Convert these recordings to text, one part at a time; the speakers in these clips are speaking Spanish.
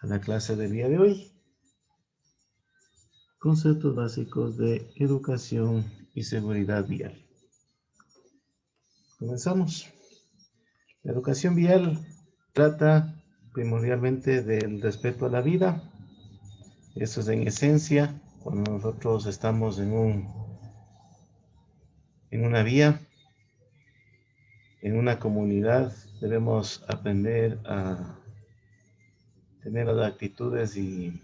a la clase del día de hoy. Conceptos básicos de educación y seguridad vial. Comenzamos. La educación vial trata primordialmente del respeto a la vida. Eso es en esencia cuando nosotros estamos en una vía, en una comunidad, debemos aprender a tener las actitudes y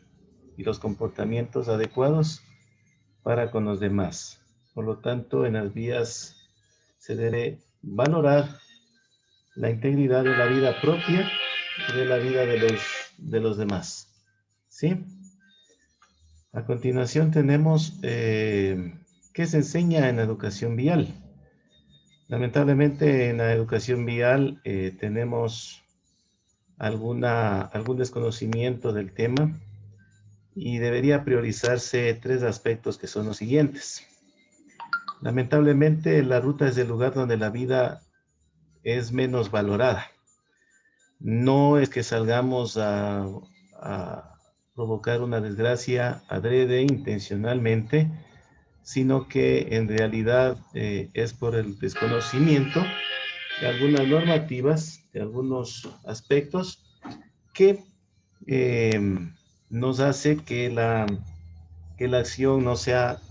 los comportamientos adecuados para con los demás. Por lo tanto, en las vías se debe valorar la integridad de la vida propia y de la vida de los demás. ¿Sí? A continuación tenemos qué se enseña en la educación vial. Lamentablemente en la educación vial tenemos algún desconocimiento del tema y debería priorizarse tres aspectos que son los siguientes. Lamentablemente la ruta es el lugar donde la vida es menos valorada. No es que salgamos a provocar una desgracia adrede, intencionalmente, sino que en realidad es por el desconocimiento de algunas normativas, de algunos aspectos que nos hace que la acción no sea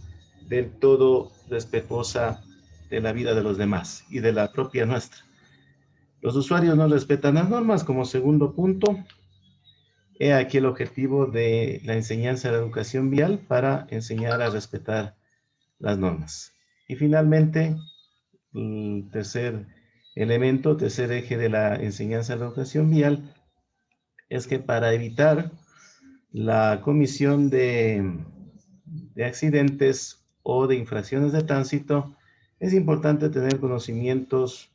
del todo respetuosa de la vida de los demás y de la propia nuestra. Los usuarios no respetan las normas. Como segundo punto, he aquí el objetivo de la enseñanza de la educación vial para enseñar a respetar las normas. Y finalmente, el tercer elemento, tercer eje de la enseñanza de la educación vial es que para evitar la comisión de accidentes o de infracciones de tránsito, es importante tener conocimientos.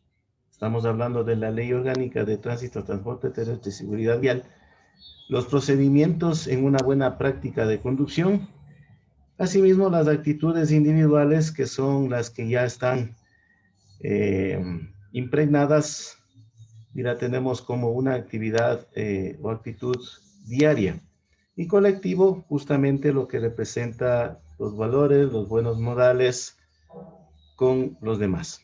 Estamos hablando de la Ley Orgánica de Tránsito, Transporte Terrestre y Seguridad Vial, los procedimientos en una buena práctica de conducción, asimismo las actitudes individuales que son las que ya están impregnadas y la tenemos como una actividad o actitud diaria. Y colectivo, justamente lo que representa los valores, los buenos modales con los demás.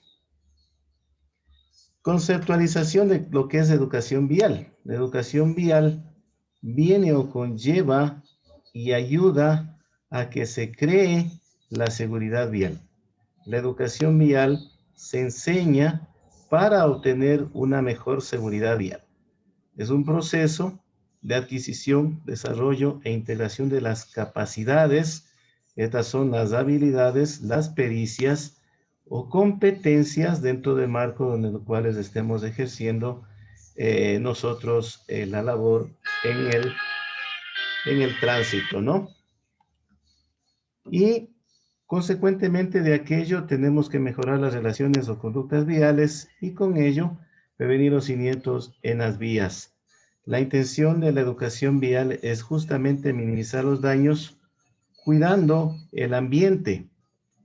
Conceptualización de lo que es educación vial. La educación vial viene o conlleva y ayuda a que se cree la seguridad vial. La educación vial se enseña para obtener una mejor seguridad vial. Es un proceso de adquisición, desarrollo e integración de las capacidades. Estas son las habilidades, las pericias o competencias dentro del marco en el cual estemos ejerciendo nosotros la labor en el tránsito, ¿no? Y consecuentemente de aquello tenemos que mejorar las relaciones o conductas viales y con ello prevenir los siniestros en las vías. La intención de la educación vial es justamente minimizar los daños cuidando el ambiente.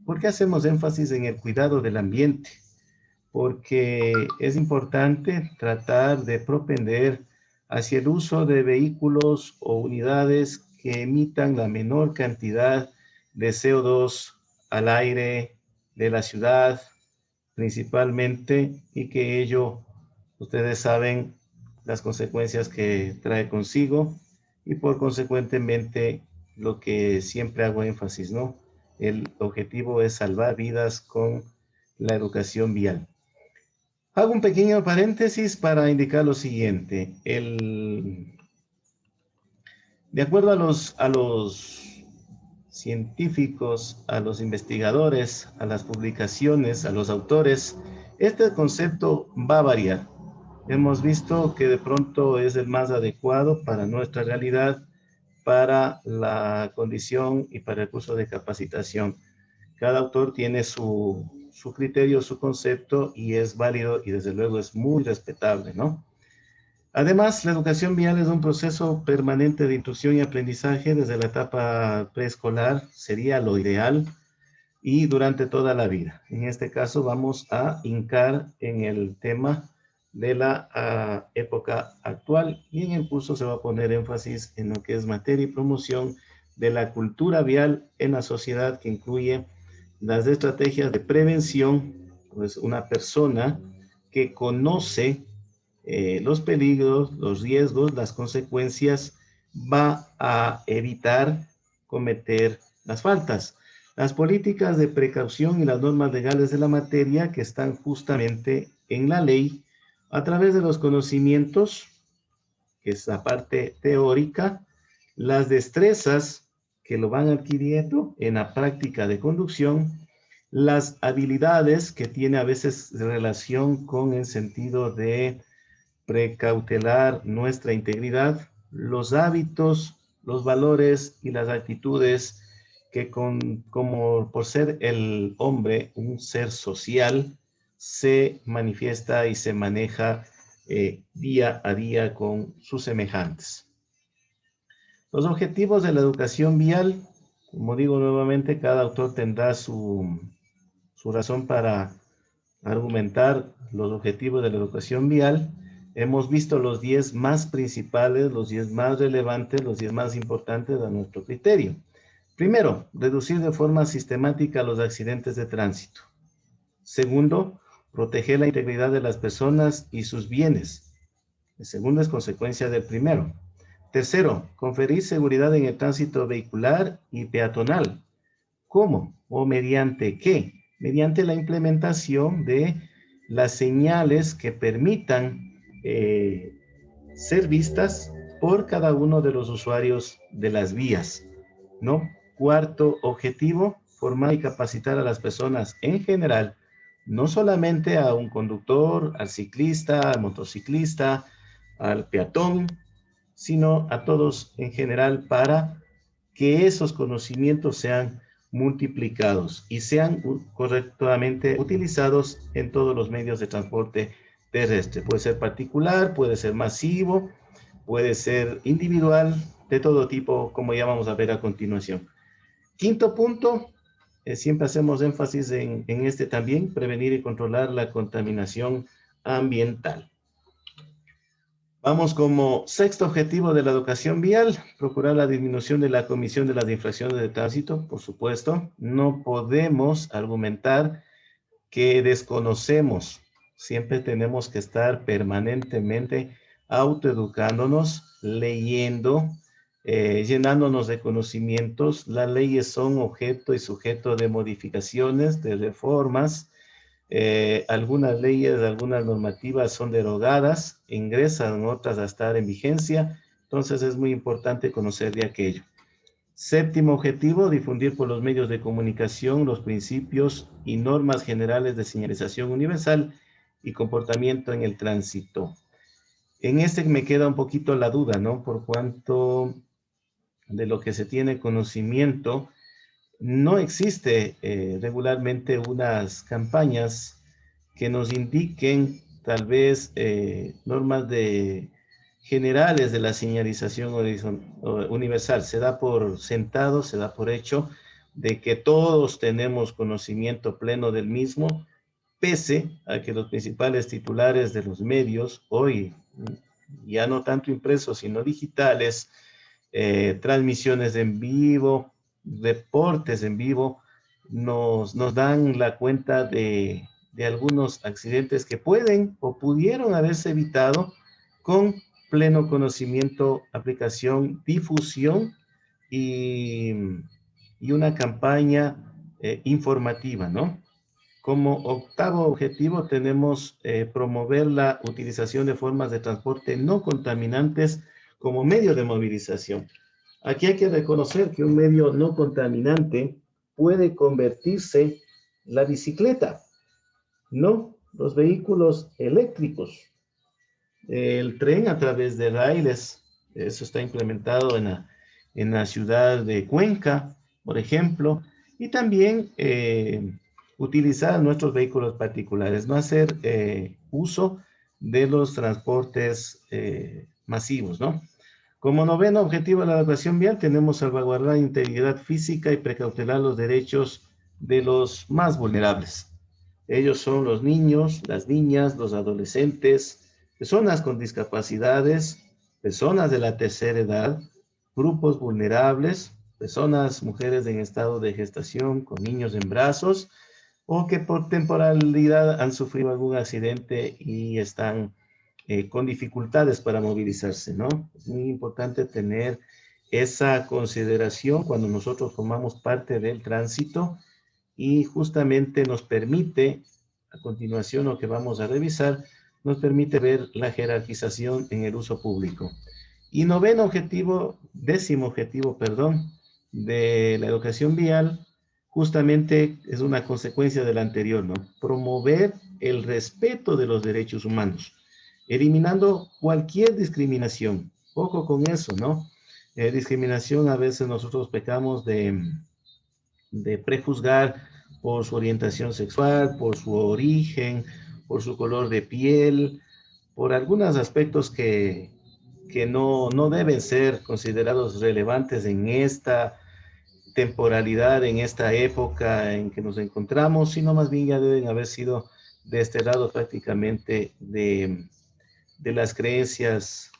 ¿Por qué hacemos énfasis en el cuidado del ambiente? Porque es importante tratar de propender hacia el uso de vehículos o unidades que emitan la menor cantidad de CO2 al aire de la ciudad, principalmente, y que ello, ustedes saben, las consecuencias que trae consigo, y por consecuentemente, lo que siempre hago énfasis, ¿no? El objetivo es salvar vidas con la educación vial. Hago un pequeño paréntesis para indicar lo siguiente. De acuerdo a los científicos, a los investigadores, a las publicaciones, a los autores, este concepto va a variar. Hemos visto que de pronto es el más adecuado para nuestra realidad, para la condición y para el curso de capacitación. Cada autor tiene su criterio, su concepto, y es válido y desde luego es muy respetable, ¿no? Además, la educación vial es un proceso permanente de instrucción y aprendizaje desde la etapa preescolar, sería lo ideal, y durante toda la vida. En este caso vamos a hincar en el tema de la época actual, y en el curso se va a poner énfasis en lo que es materia y promoción de la cultura vial en la sociedad, que incluye las estrategias de prevención. Pues una persona que conoce los peligros, los riesgos, las consecuencias, va a evitar cometer las faltas. Las políticas de precaución y las normas legales de la materia, que están justamente en la ley, a través de los conocimientos, que es la parte teórica, las destrezas que lo van adquiriendo en la práctica de conducción, las habilidades que tiene a veces relación con el sentido de precautelar nuestra integridad, los hábitos, los valores y las actitudes que como por ser el hombre un ser social, se manifiesta y se maneja día a día con sus semejantes. Los objetivos de la educación vial, como digo nuevamente, cada autor tendrá su razón para argumentar los objetivos de la educación vial. Hemos visto los 10 más principales, los 10 más relevantes, los 10 más importantes a nuestro criterio. Primero, reducir de forma sistemática los accidentes de tránsito. Segundo, proteger la integridad de las personas y sus bienes. El segundo es consecuencia del primero. Tercero, conferir seguridad en el tránsito vehicular y peatonal. ¿Cómo? ¿O mediante qué? Mediante la implementación de las señales que permitan ser vistas por cada uno de los usuarios de las vías, ¿no? Cuarto objetivo, formar y capacitar a las personas en general, no solamente a un conductor, al ciclista, al motociclista, al peatón, sino a todos en general, para que esos conocimientos sean multiplicados y sean correctamente utilizados en todos los medios de transporte terrestre. Puede ser particular, puede ser masivo, puede ser individual, de todo tipo, como ya vamos a ver a continuación. Quinto punto, siempre hacemos énfasis en este también, prevenir y controlar la contaminación ambiental. Vamos como sexto objetivo de la educación vial, procurar la disminución de la comisión de las infracciones de tránsito, por supuesto. No podemos argumentar que desconocemos. Siempre tenemos que estar permanentemente autoeducándonos, leyendo, llenándonos de conocimientos. Las leyes son objeto y sujeto de modificaciones, de reformas. Algunas leyes, algunas normativas son derogadas, ingresan otras a estar en vigencia, entonces es muy importante conocer de aquello. Séptimo objetivo, difundir por los medios de comunicación los principios y normas generales de señalización universal y comportamiento en el tránsito. En este me queda un poquito la duda, ¿no? Por cuanto de lo que se tiene conocimiento, no existe regularmente unas campañas que nos indiquen tal vez normas generales de la señalización universal. Se da por sentado, se da por hecho de que todos tenemos conocimiento pleno del mismo, pese a que los principales titulares de los medios, hoy ya no tanto impresos, sino digitales, transmisiones en vivo, deportes en vivo, nos dan la cuenta de algunos accidentes que pueden o pudieron haberse evitado con pleno conocimiento, aplicación, difusión y una campaña informativa, ¿no? Como octavo objetivo tenemos promover la utilización de formas de transporte no contaminantes como medio de movilización. Aquí hay que reconocer que un medio no contaminante puede convertirse la bicicleta, ¿no? Los vehículos eléctricos, el tren a través de raíles. Eso está implementado en la ciudad de Cuenca, por ejemplo, y también utilizar nuestros vehículos particulares, no hacer uso de los transportes masivos, ¿no? Como noveno objetivo de la educación vial, tenemos salvaguardar la integridad física y precautelar los derechos de los más vulnerables. Ellos son los niños, las niñas, los adolescentes, personas con discapacidades, personas de la tercera edad, grupos vulnerables, personas, mujeres en estado de gestación con niños en brazos o que por temporalidad han sufrido algún accidente y están con dificultades para movilizarse, ¿no? Es muy importante tener esa consideración cuando nosotros formamos parte del tránsito y justamente nos permite, a continuación lo que vamos a revisar, nos permite ver la jerarquización en el uso público. Y décimo objetivo, perdón, de la educación vial, justamente es una consecuencia del anterior, ¿no? Promover el respeto de los derechos humanos, eliminando cualquier discriminación. Ojo con eso, ¿no? Discriminación, a veces nosotros pecamos de prejuzgar por su orientación sexual, por su origen, por su color de piel, por algunos aspectos que no deben ser considerados relevantes en esta temporalidad, en esta época en que nos encontramos, sino más bien ya deben haber sido desterrados prácticamente de las creencias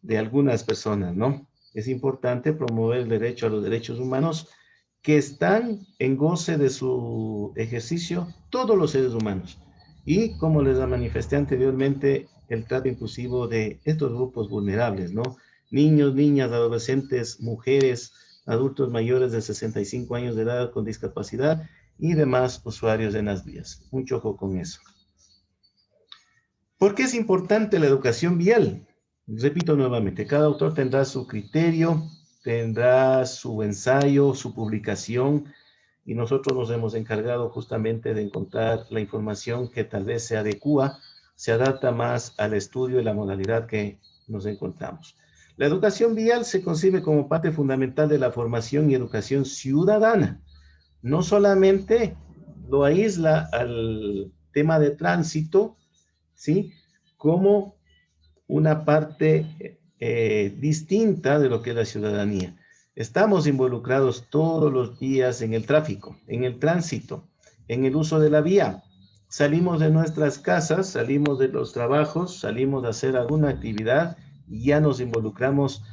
de algunas personas, ¿no? Es importante promover el derecho a los derechos humanos que están en goce de su ejercicio todos los seres humanos. Y como les manifesté anteriormente, el trato inclusivo de estos grupos vulnerables, ¿no? Niños, niñas, adolescentes, mujeres, adultos mayores de 65 años de edad con discapacidad y demás usuarios en las vías. Mucho ojo con eso. ¿Por qué es importante la educación vial? Repito nuevamente, cada autor tendrá su criterio, tendrá su ensayo, su publicación, y nosotros nos hemos encargado justamente de encontrar la información que tal vez se adecua, se adapta más al estudio y la modalidad que nos encontramos. La educación vial se concibe como parte fundamental de la formación y educación ciudadana. No solamente lo aísla al tema de tránsito, ¿sí? Como una parte distinta de lo que es la ciudadanía. Estamos involucrados todos los días en el tráfico, en el tránsito, en el uso de la vía. Salimos de nuestras casas, salimos de los trabajos, salimos a hacer alguna actividad y ya nos involucramos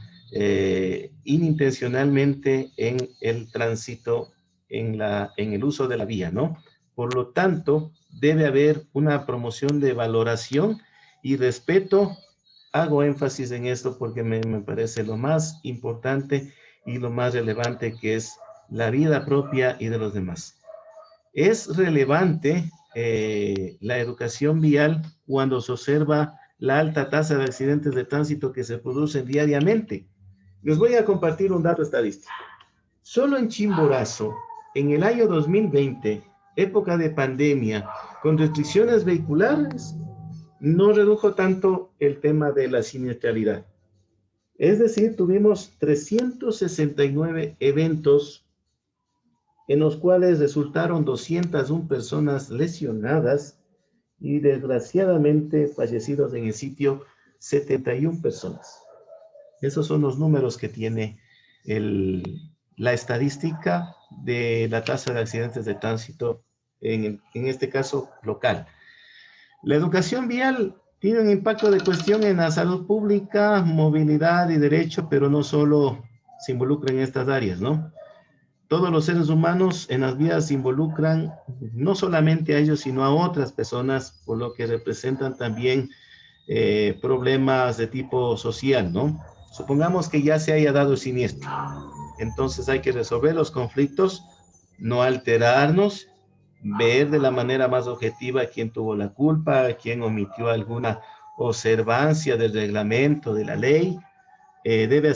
inintencionalmente en el tránsito, en el uso de la vía, ¿no? Por lo tanto, debe haber una promoción de valoración y respeto. Hago énfasis en esto porque me parece lo más importante y lo más relevante, que es la vida propia y de los demás. Es relevante la educación vial cuando se observa la alta tasa de accidentes de tránsito que se producen diariamente. Les voy a compartir un dato estadístico. Solo en Chimborazo, en el año 2020, época de pandemia, con restricciones vehiculares, no redujo tanto el tema de la siniestralidad. Es decir, tuvimos 369 eventos en los cuales resultaron 201 personas lesionadas y desgraciadamente fallecidos en el sitio 71 personas. Esos son los números que tiene la estadística de la tasa de accidentes de tránsito, en este caso local. La educación vial tiene un impacto de cuestión en la salud pública, movilidad y derecho, pero no solo se involucra en estas áreas, ¿no? Todos los seres humanos en las vías se involucran no solamente a ellos, sino a otras personas, por lo que representan también problemas de tipo social, ¿no? Supongamos que ya se haya dado el siniestro. Entonces hay que resolver los conflictos, no alterarnos, ver de la manera más objetiva quién tuvo la culpa, quién omitió alguna observancia del reglamento, de la ley. Debe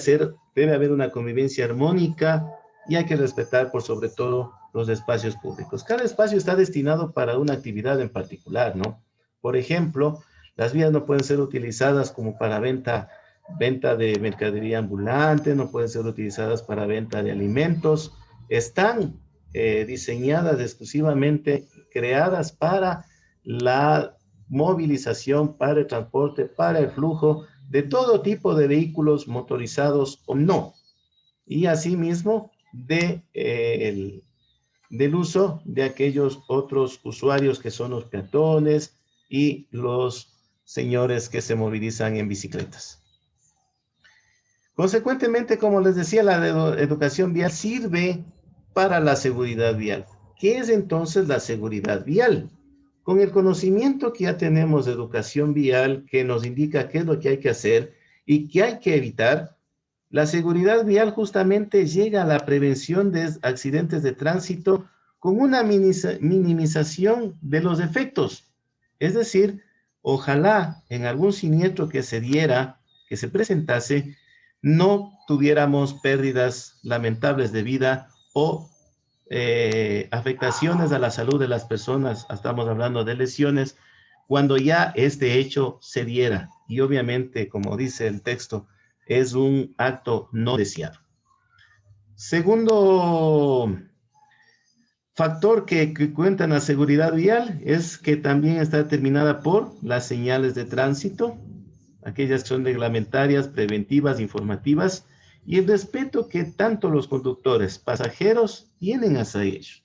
haber una convivencia armónica y hay que respetar por sobre todo los espacios públicos. Cada espacio está destinado para una actividad en particular, ¿no? Por ejemplo, las vías no pueden ser utilizadas como para venta de mercadería ambulante, no pueden ser utilizadas para venta de alimentos. Están diseñadas exclusivamente, creadas para la movilización, para el transporte, para el flujo de todo tipo de vehículos motorizados o no. Y asimismo del uso de aquellos otros usuarios que son los peatones y los señores que se movilizan en bicicletas. Consecuentemente, como les decía, la educación vial sirve para la seguridad vial. ¿Qué es entonces la seguridad vial? Con el conocimiento que ya tenemos de educación vial, que nos indica qué es lo que hay que hacer y qué hay que evitar, la seguridad vial justamente llega a la prevención de accidentes de tránsito con una minimización de los efectos. Es decir, ojalá en algún siniestro que se diera, que se presentase, no tuviéramos pérdidas lamentables de vida o afectaciones a la salud de las personas, estamos hablando de lesiones, cuando ya este hecho se diera. Y obviamente, como dice el texto, es un acto no deseado. Segundo factor que cuenta en la seguridad vial es que también está determinada por las señales de tránsito, aquellas que son reglamentarias, preventivas, informativas, y el respeto que tanto los conductores, pasajeros tienen hacia ellos.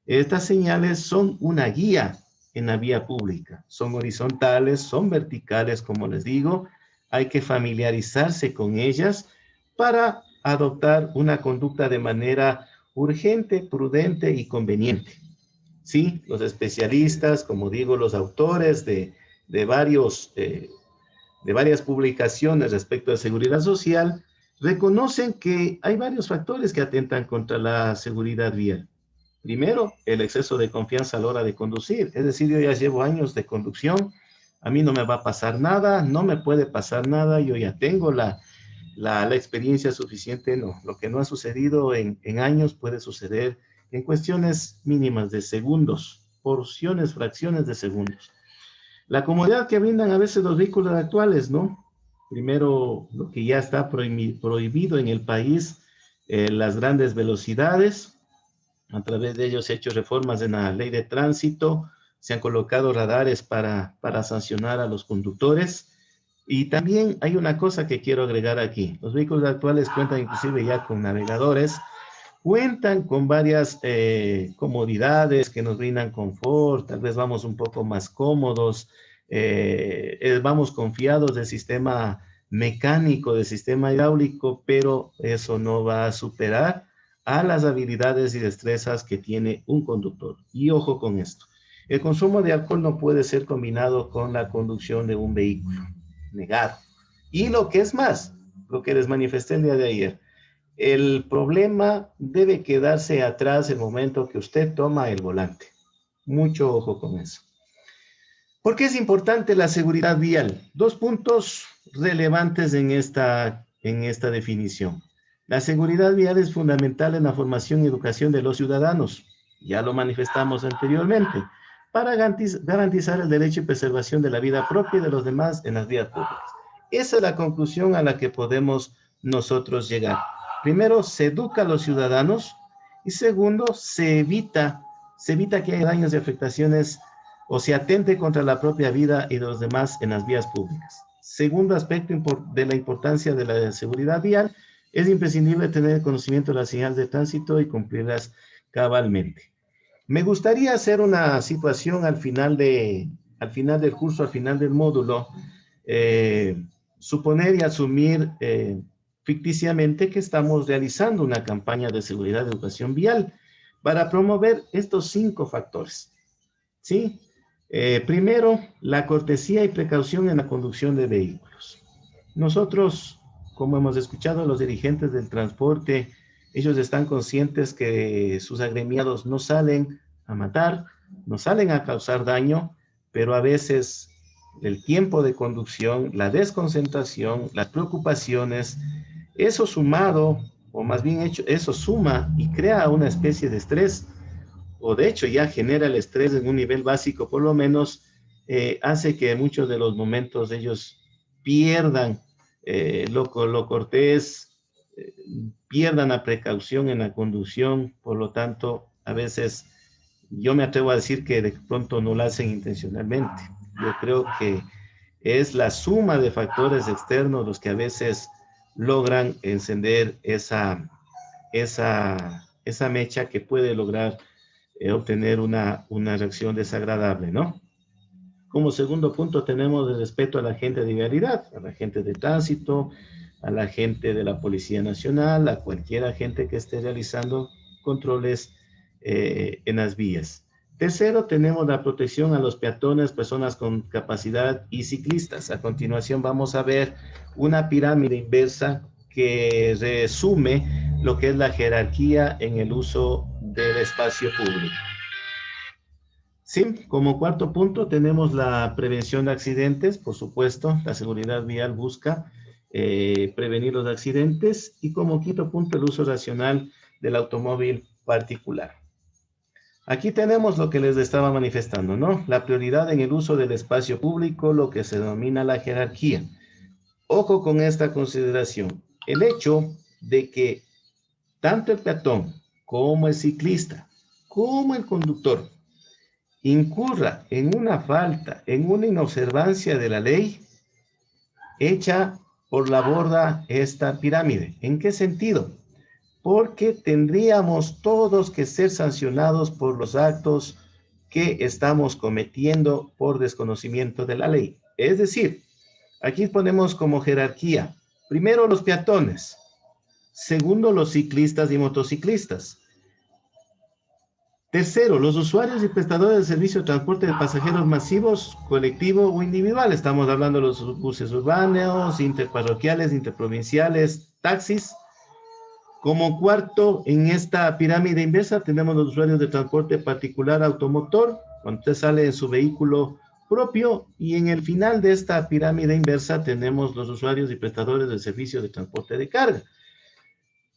Estas señales son una guía en la vía pública. Son horizontales, son verticales, como les digo. Hay que familiarizarse con ellas para adoptar una conducta de manera urgente, prudente y conveniente. Sí, los especialistas, como digo, los autores de varias publicaciones respecto a seguridad social, reconocen que hay varios factores que atentan contra la seguridad vial. Primero, el exceso de confianza a la hora de conducir. Es decir, yo ya llevo años de conducción, a mí no me va a pasar nada, no me puede pasar nada, yo ya tengo la experiencia suficiente. No, lo que no ha sucedido en años puede suceder en cuestiones mínimas de segundos, porciones, fracciones de segundos. La comodidad que brindan a veces los vehículos actuales, ¿no? Primero, lo que ya está prohibido en el país, las grandes velocidades. A través de ellos se han hecho reformas en la ley de tránsito, se han colocado radares para sancionar a los conductores. Y también hay una cosa que quiero agregar aquí. Los vehículos actuales cuentan inclusive ya con navegadores, cuentan con varias comodidades que nos brindan confort, tal vez vamos un poco más cómodos, vamos confiados del sistema mecánico, del sistema hidráulico, pero eso no va a superar a las habilidades y destrezas que tiene un conductor. Y ojo con esto, el consumo de alcohol no puede ser combinado con la conducción de un vehículo, negado. Y lo que es más, lo que les manifesté el día de ayer, el problema debe quedarse atrás el momento que usted toma el volante. Mucho ojo con eso. ¿Por qué es importante la seguridad vial? Dos puntos relevantes en esta definición. La seguridad vial es fundamental en la formación y educación de los ciudadanos. Ya lo manifestamos anteriormente, para garantizar el derecho y preservación de la vida propia y de los demás en las vías públicas. Esa es la conclusión a la que podemos nosotros llegar. Primero, se educa a los ciudadanos y segundo, se evita que haya daños y afectaciones o se atente contra la propia vida y de los demás en las vías públicas. Segundo aspecto de la importancia de la seguridad vial, es imprescindible tener conocimiento de las señales de tránsito y cumplirlas cabalmente. Me gustaría hacer una situación al final del curso, al final del módulo, suponer y asumir ficticiamente que estamos realizando una campaña de seguridad de educación vial para promover estos 5 factores, ¿sí? Primero, la cortesía y precaución en la conducción de vehículos. Nosotros, como hemos escuchado, los dirigentes del transporte, ellos están conscientes que sus agremiados no salen a matar, no salen a causar daño, pero a veces el tiempo de conducción, la desconcentración, las preocupaciones, eso sumado, o más bien hecho, eso suma y crea una especie de estrés, o de hecho ya genera el estrés en un nivel básico, por lo menos hace que en muchos de los momentos ellos pierdan lo cortés, pierdan la precaución en la conducción, por lo tanto, a veces yo me atrevo a decir que de pronto no lo hacen intencionalmente. Yo creo que es la suma de factores externos los que a veces logran encender esa mecha que puede lograr obtener una reacción desagradable, ¿no? Como segundo punto tenemos el respeto a la gente de vialidad, a la gente de tránsito, a la gente de la Policía Nacional, a cualquier agente que esté realizando controles en las vías. Tercero, tenemos la protección a los peatones, personas con capacidad y ciclistas. A continuación vamos a ver una pirámide inversa que resume lo que es la jerarquía en el uso del espacio público. Sí, como cuarto punto tenemos la prevención de accidentes, por supuesto, la seguridad vial busca prevenir los accidentes y como quinto punto el uso racional del automóvil particular. Aquí tenemos lo que les estaba manifestando, ¿no? La prioridad en el uso del espacio público, lo que se denomina la jerarquía. Ojo con esta consideración. El hecho de que tanto el peatón como el ciclista, como el conductor, incurra en una falta, en una inobservancia de la ley, echa por la borda esta pirámide. ¿En qué sentido? Porque tendríamos todos que ser sancionados por los actos que estamos cometiendo por desconocimiento de la ley. Es decir, aquí ponemos como jerarquía, primero los peatones, segundo los ciclistas y motociclistas, tercero, los usuarios y prestadores del servicio de transporte de pasajeros masivos, colectivo o individual. Estamos hablando de los buses urbanos, interparroquiales, interprovinciales, taxis. Como cuarto, en esta pirámide inversa tenemos los usuarios de transporte particular automotor, cuando usted sale en su vehículo propio, y en el final de esta pirámide inversa tenemos los usuarios y prestadores del servicio de transporte de carga.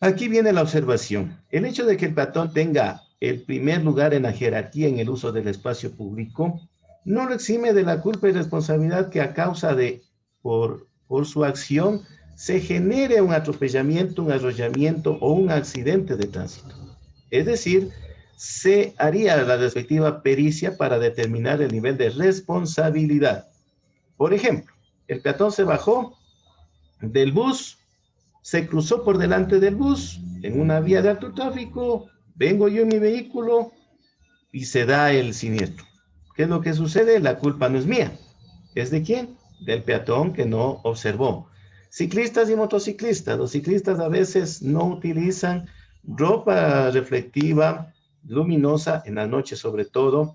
Aquí viene la observación. El hecho de que el peatón tenga el primer lugar en la jerarquía en el uso del espacio público no lo exime de la culpa y responsabilidad que a causa de, por su acción, se genere un atropellamiento, un arrollamiento o un accidente de tránsito. Es decir, se haría la respectiva pericia para determinar el nivel de responsabilidad. Por ejemplo, el peatón se bajó del bus, se cruzó por delante del bus en una vía de alto tráfico, vengo yo en mi vehículo y se da el siniestro. ¿Qué es lo que sucede? La culpa no es mía. ¿Es de quién? Del peatón que no observó. Ciclistas y motociclistas. Los ciclistas a veces no utilizan ropa reflectiva, luminosa, en la noche sobre todo,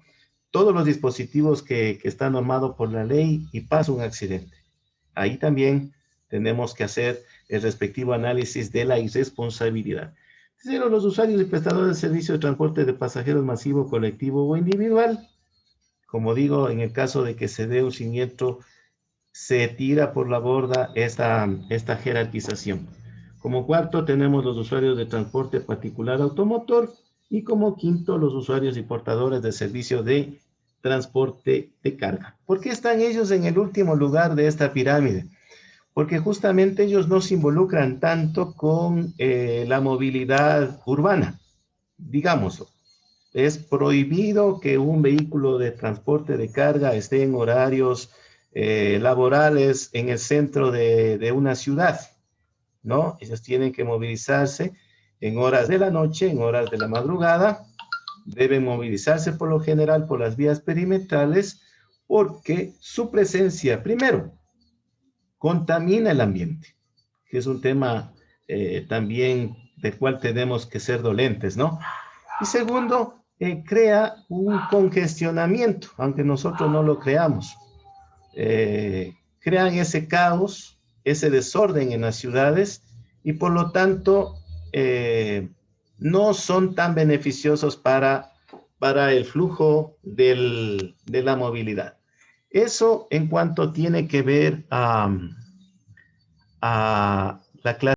todos los dispositivos que están normados por la ley y pasa un accidente. Ahí también tenemos que hacer el respectivo análisis de la irresponsabilidad. Tercero, los usuarios y prestadores de servicio de transporte de pasajeros masivo, colectivo o individual. Como digo, en el caso de que se dé un siniestro, se tira por la borda esta jerarquización. Como cuarto, tenemos los usuarios de transporte particular automotor y como quinto, los usuarios y portadores de servicio de transporte de carga. ¿Por qué están ellos en el último lugar de esta pirámide? Porque justamente ellos no se involucran tanto con la movilidad urbana, digámoslo. Es prohibido que un vehículo de transporte de carga esté en horarios laborales en el centro de una ciudad, ¿no? Ellos tienen que movilizarse en horas de la noche, en horas de la madrugada, deben movilizarse por lo general por las vías perimetrales porque su presencia, primero, contamina el ambiente, que es un tema también del cual tenemos que ser dolentes, ¿no? Y segundo, crea un congestionamiento, aunque nosotros no lo creamos. Crean ese caos, ese desorden en las ciudades y por lo tanto no son tan beneficiosos para el flujo de la movilidad. Eso en cuanto tiene que ver a la clase